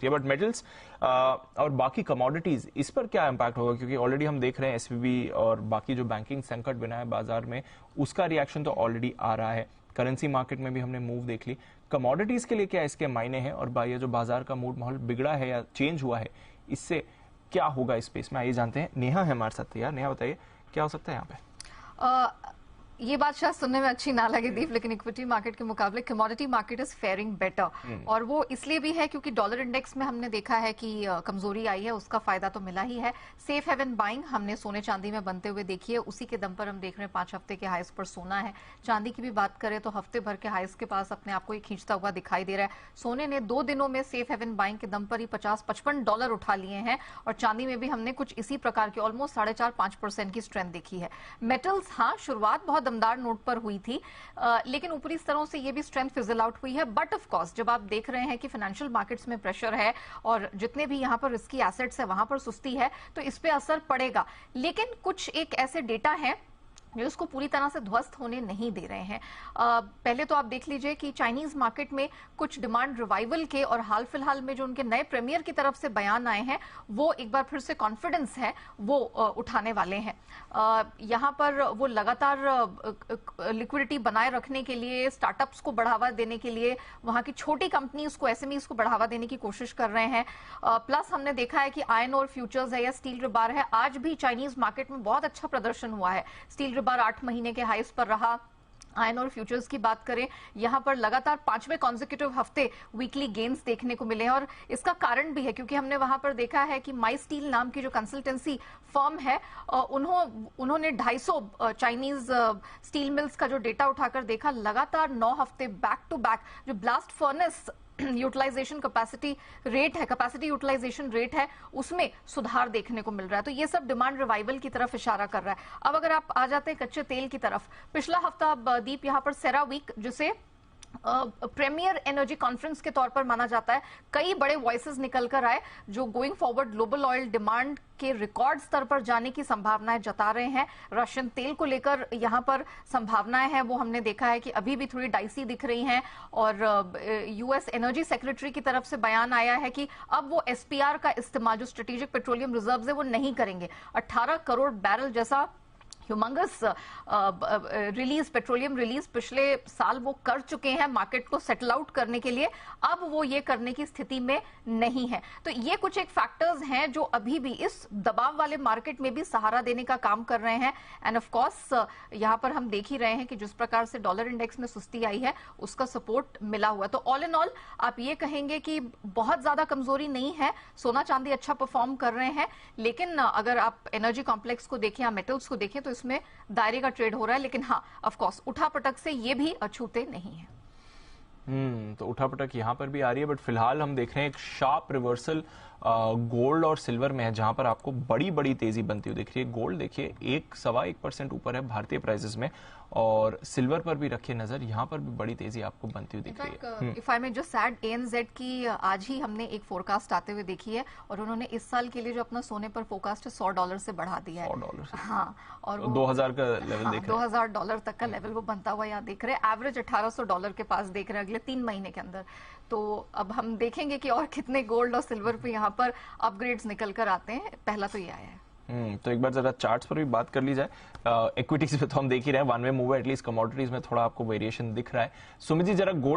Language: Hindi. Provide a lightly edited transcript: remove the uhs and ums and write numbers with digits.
बट मेटल्स और बाकी कमोडिटीज इस पर क्या इंपैक्ट होगा, क्योंकि ऑलरेडी हम देख रहे हैं एसवीबी और बाकी जो बैंकिंग संकट बना है बाजार में, उसका रिएक्शन तो ऑलरेडी आ रहा है। करेंसी मार्केट में भी हमने मूव देख ली। कमोडिटीज के लिए क्या इसके मायने हैं, और ये जो बाजार का मूड माहौल बिगड़ा है या चेंज हुआ है, इससे क्या होगा इस स्पेस में, आइए जानते हैं। नेहा है हमारे साथ तैयार। नेहा बताइए क्या हो सकता है यहाँ पे। ये बात शायद सुनने में अच्छी ना लगे दीप, लेकिन इक्विटी मार्केट के मुकाबले commodity market is faring better, और वो इसलिए भी है क्योंकि डॉलर इंडेक्स में हमने देखा है कि कमजोरी आई है, उसका फायदा तो मिला ही है। सेफ हेवन बाइंग हमने सोने चांदी में बनते हुए देखी है, उसी के दम पर हम देख रहे हैं 5 हफ्ते के हाईस पर सोना है। चांदी की भी बात करें तो हफ्ते भर के हाईस के पास अपने आप को खींचता हुआ दिखाई दे रहा है। सोने ने 2 दिनों में सेफ हेवन बाइंग के दम पर ही $50-55 उठा लिए हैं, और चांदी में भी हमने कुछ इसी प्रकार की ऑलमोस्ट 4.5-5% की स्ट्रेंथ देखी है। मेटल्स, हाँ, शुरुआत बहुत दमदार नोट पर हुई थी, लेकिन ऊपरी स्तरों से ये भी स्ट्रेंथ फिजल आउट हुई है। बट ऑफ कोर्स जब आप देख रहे हैं कि फाइनेंशियल मार्केट्स में प्रेशर है और जितने भी यहां पर रिस्की एसेट्स है वहां पर सुस्ती है, तो इस पे असर पड़ेगा। लेकिन कुछ एक ऐसे डेटा हैं जो इसको पूरी तरह से ध्वस्त होने नहीं दे रहे हैं। पहले तो आप देख लीजिए कि चाइनीज मार्केट में कुछ डिमांड रिवाइवल के और हाल फिलहाल में जो उनके नए प्रीमियर की तरफ से बयान आए हैं, वो एक बार फिर से कॉन्फिडेंस है वो उठाने वाले हैं। यहां पर वो लगातार लिक्विडिटी बनाए रखने के लिए, स्टार्टअप्स को बढ़ावा देने के लिए, वहां की छोटी कंपनीज को, एसएमईज को बढ़ावा देने की कोशिश कर रहे हैं। प्लस हमने देखा है कि आयरन और फ्यूचर्स है या स्टील रिबार है, आज भी चाइनीज मार्केट में बहुत अच्छा प्रदर्शन हुआ है। स्टील रिबार 8 महीने के हाईस पर रहा। आयरन और फ्यूचर्स की बात करें, यहां पर लगातार 5वें कॉन्जिक्यूटिव हफ्ते वीकली गेन्स देखने को मिले हैं, और इसका कारण भी है क्योंकि हमने वहां पर देखा है कि माई स्टील नाम की जो कंसल्टेंसी फर्म है, उन्होंने 250 चाइनीज स्टील मिल्स का जो डेटा उठाकर देखा, लगातार 9 हफ्ते बैक टू बैक जो blast furnace utilisation capacity utilisation rate है, उसमें सुधार देखने को मिल रहा है। तो ये सब डिमांड रिवाइवल की तरफ इशारा कर रहा है। अब अगर आप आ जाते हैं कच्चे तेल की तरफ, पिछला हफ्ता दीप यहाँ पर सेरा वीक, जिसे प्रीमियर एनर्जी कॉन्फ्रेंस के तौर पर माना जाता है, कई बड़े वॉइसेस निकल कर आए जो going forward global oil demand के रिकॉर्ड स्तर पर जाने की संभावनाएं जता रहे हैं। रशियन तेल को लेकर यहां पर संभावनाएं हैं, वो हमने देखा है कि अभी भी थोड़ी डाइसी दिख रही हैं, और यूएस एनर्जी सेक्रेटरी की तरफ से बयान आया है कि अब वो एसपीआर का इस्तेमाल, जो स्ट्रेटेजिक पेट्रोलियम रिजर्व्स है, वो नहीं करेंगे। 18 करोड़ बैरल जैसा ह्यूमंगस रिलीज, पेट्रोलियम रिलीज पिछले साल वो कर चुके हैं मार्केट को सेटल आउट करने के लिए। अब वो ये करने की स्थिति में नहीं है। तो ये कुछ एक फैक्टर्स हैं जो अभी भी इस दबाव वाले मार्केट में भी सहारा देने का काम कर रहे हैं। एंड ऑफ कोर्स यहां पर हम देख ही रहे हैं कि जिस प्रकार से डॉलर इंडेक्स में सुस्ती आई है, उसका सपोर्ट मिला हुआ। तो ऑल इन ऑल आप ये कहेंगे कि बहुत ज्यादा कमजोरी नहीं है, सोना चांदी अच्छा परफॉर्म कर रहे हैं, लेकिन अगर आप एनर्जी कॉम्प्लेक्स को देखें या मेटल्स को देखें तो इसमें दायरे का ट्रेड हो रहा है। लेकिन हाँ, ऑफ कोर्स उठापटक से ये भी अछूते नहीं है। तो उठापटक यहां पर भी आ रही है, बट फिलहाल हम देख रहे हैं एक शार्प रिवर्सल गोल्ड और सिल्वर में है, जहां पर आपको बड़ी बड़ी तेजी बनती हुई दिख रही है। गोल्ड देखिए 1-1.25% ऊपर है भारतीय प्राइसेस में, और सिल्वर पर भी रखिए नजर, यहां पर भी बड़ी तेजी आपको बनती हुई दिख रही है। इफ आई मे जो सैड एएनजेड की आज ही हमने एक फोरकास्ट आते हुए देखी है, और उन्होंने इस साल के लिए जो अपना सोने पर फोरकास्ट है $100 से बढ़ा दिया है। $100 से, हाँ, और 2000 का लेवल देख रहे हैं। $2000 तक का लेवल वो बनता हुआ यहाँ देख रहे हैं। एवरेज $1800 के पास देख रहे हैं अगले 3 महीने के अंदर। तो अब हम देखेंगे कि और कितने गोल्ड और सिल्वर पे यहाँ पर अपग्रेड्स निकल कर आते हैं। पहला तो ये आया है। तो एक बार जरा चार्ट्स पर भी बात कर ली जाए। इक्विटीज में तो हम देख ही रहे हैं 1 वे मूव है, एटलीस्ट कमोडिटीज में थोड़ा आपको वेरिएशन दिख रहा है। सुमित जी, जरा गोल्ड